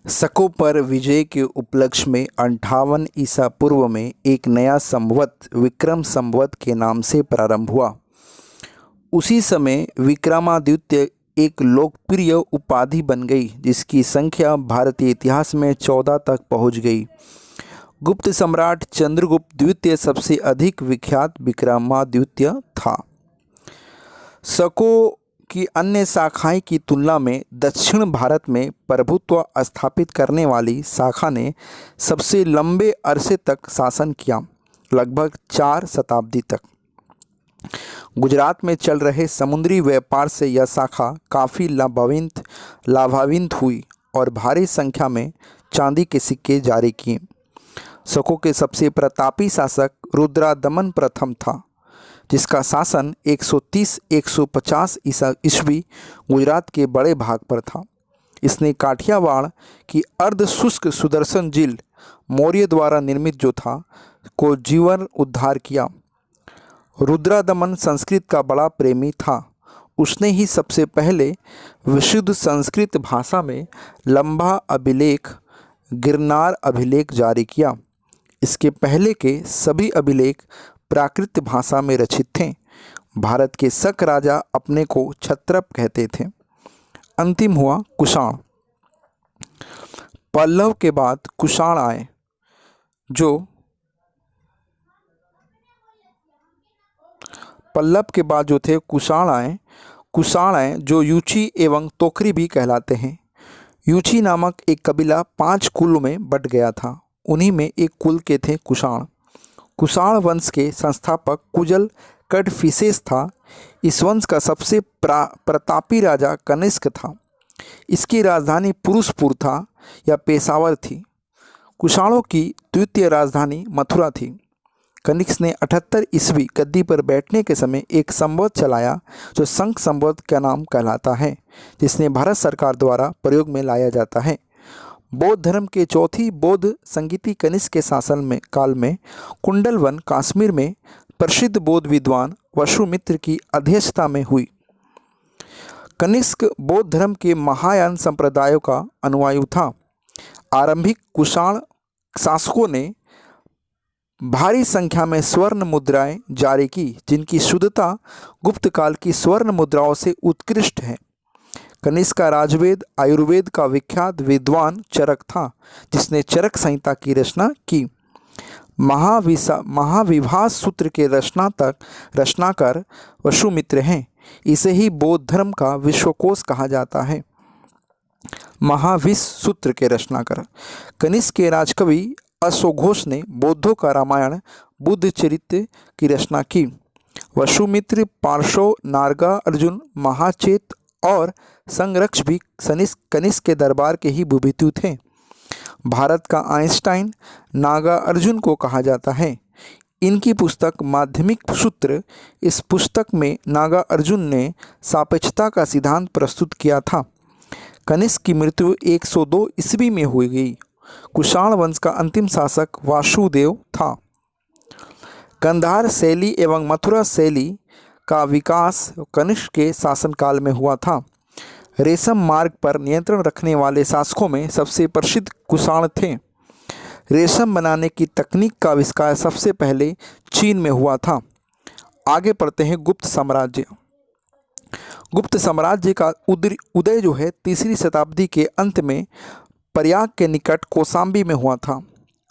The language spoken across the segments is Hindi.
शकों पर विजय के उपलक्ष्य में 58 ईसा पूर्व में एक नया संवत विक्रम संवत के नाम से प्रारंभ हुआ। उसी समय विक्रमादित्य एक लोकप्रिय उपाधि बन गई जिसकी संख्या भारतीय इतिहास में 14 तक पहुंच गई। गुप्त सम्राट चंद्रगुप्त द्वितीय सबसे अधिक विख्यात विक्रमादित्य था। शकों की अन्य शाखाएं की तुलना में दक्षिण भारत में प्रभुत्व स्थापित करने वाली शाखा ने सबसे लंबे अरसे तक शासन किया, लगभग 4 शताब्दी तक। गुजरात में चल रहे समुद्री व्यापार से यह शाखा काफ़ी लाभान्वित हुई और भारी संख्या में चांदी के सिक्के जारी किए। शकों के सबसे प्रतापी शासक रुद्रदमन प्रथम था, जिसका शासन 130-150 ईस्वी गुजरात के बड़े भाग पर था। इसने काठियावाड़ की अर्ध शुष्क सुदर्शन झील मौर्य द्वारा निर्मित जो था को जीवन उद्धार किया। रुद्रदमन संस्कृत का बड़ा प्रेमी था। उसने ही सबसे पहले विशुद्ध संस्कृत भाषा में लंबा अभिलेख गिरनार अभिलेख जारी किया। इसके पहले के सभी अभिलेख प्राकृत भाषा में रचित थे। भारत के शक राजा अपने को क्षत्रप कहते थे। अंतिम हुआ कुषाण। पल्लव के बाद कुषाण आए कुषाण आए जो यूची एवं तोकरी भी कहलाते हैं। यूची नामक एक कबीला 5 कुलों में बट गया था। उन्हीं में एक कुल के थे कुषाण। कुषाण वंश के संस्थापक कुजल कड़फिसेस था। इस वंश का सबसे प्रतापी राजा कनिष्क था। इसकी राजधानी पुरुषपुर था या पेशावर थी। कुषाणों की द्वितीय राजधानी मथुरा थी। कनिष्क ने 78 ईस्वी गद्दी पर बैठने के समय एक संवत चलाया जो शंख संवत का नाम कहलाता है, जिसने भारत सरकार द्वारा प्रयोग में लाया जाता है। बौद्ध धर्म के चौथी बौद्ध संगीति कनिष्क के शासन काल में कुंडलवन कश्मीर में प्रसिद्ध बौद्ध विद्वान वसुमित्र की अध्यक्षता में हुई। कनिष्क बौद्ध धर्म के महायान संप्रदायों का अनुयायी था। आरंभिक कुषाण शासकों ने भारी संख्या में स्वर्ण मुद्राएं जारी की, जिनकी शुद्धता गुप्त काल की स्वर्ण मुद्राओं से उत्कृष्ट है। कनिष्क का राजवेद आयुर्वेद का विख्यात विद्वान चरक था, जिसने चरक संहिता की रचना की। महाविभास सूत्र के रचनाकार वसुमित्र हैं। इसे ही बौद्ध धर्म का विश्वकोश कहा जाता है। महाविश सूत्र के रचनाकार कनिष्क के राजकवि अश्वघोष ने बौद्धों का रामायण बुद्ध चरित्र की रचना की। वसुमित्र पार्श्व नारगा अर्जुन महाचेत और संरक्ष भी कनिष्क के दरबार के ही विभूति थे। भारत का आइंस्टाइन नागा अर्जुन को कहा जाता है। इनकी पुस्तक माध्यमिक सूत्र, इस पुस्तक में नागा अर्जुन ने सापेक्षता का सिद्धांत प्रस्तुत किया था। कनिष्क की मृत्यु 102 ईस्वी में हुई गई। कुषाण वंश का अंतिम शासक वासुदेव था। गांधार शैली एवं मथुरा शैली का विकास कनिष्क के शासनकाल में हुआ था। रेशम मार्ग पर नियंत्रण रखने वाले शासकों में सबसे प्रसिद्ध कुषाण थे। रेशम बनाने की तकनीक का आविष्कार सबसे पहले चीन में हुआ था। आगे पढ़ते हैं गुप्त साम्राज्य। गुप्त साम्राज्य का उदय जो है 3री शताब्दी के अंत में प्रयाग के निकट कौशाम्बी में हुआ था।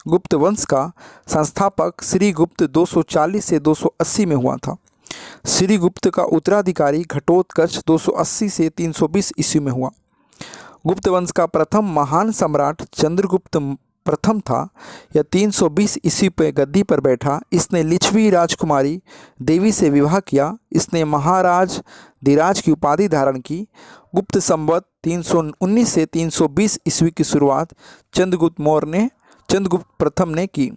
गुप्त वंश का संस्थापक श्रीगुप्त 240 से 280 में हुआ था। श्रीगुप्त का उत्तराधिकारी घटोत्कच 280 से 320 ईस्वी में हुआ। गुप्त वंश का प्रथम महान सम्राट चंद्रगुप्त प्रथम था। यह 320 ईस्वी पर गद्दी पर बैठा। इसने लिच्छवी राजकुमारी देवी से विवाह किया। इसने महाराज धीराज की उपाधि धारण की। गुप्त संवत 319 से 320 ईस्वी की शुरुआत चंद्रगुप्त प्रथम ने की।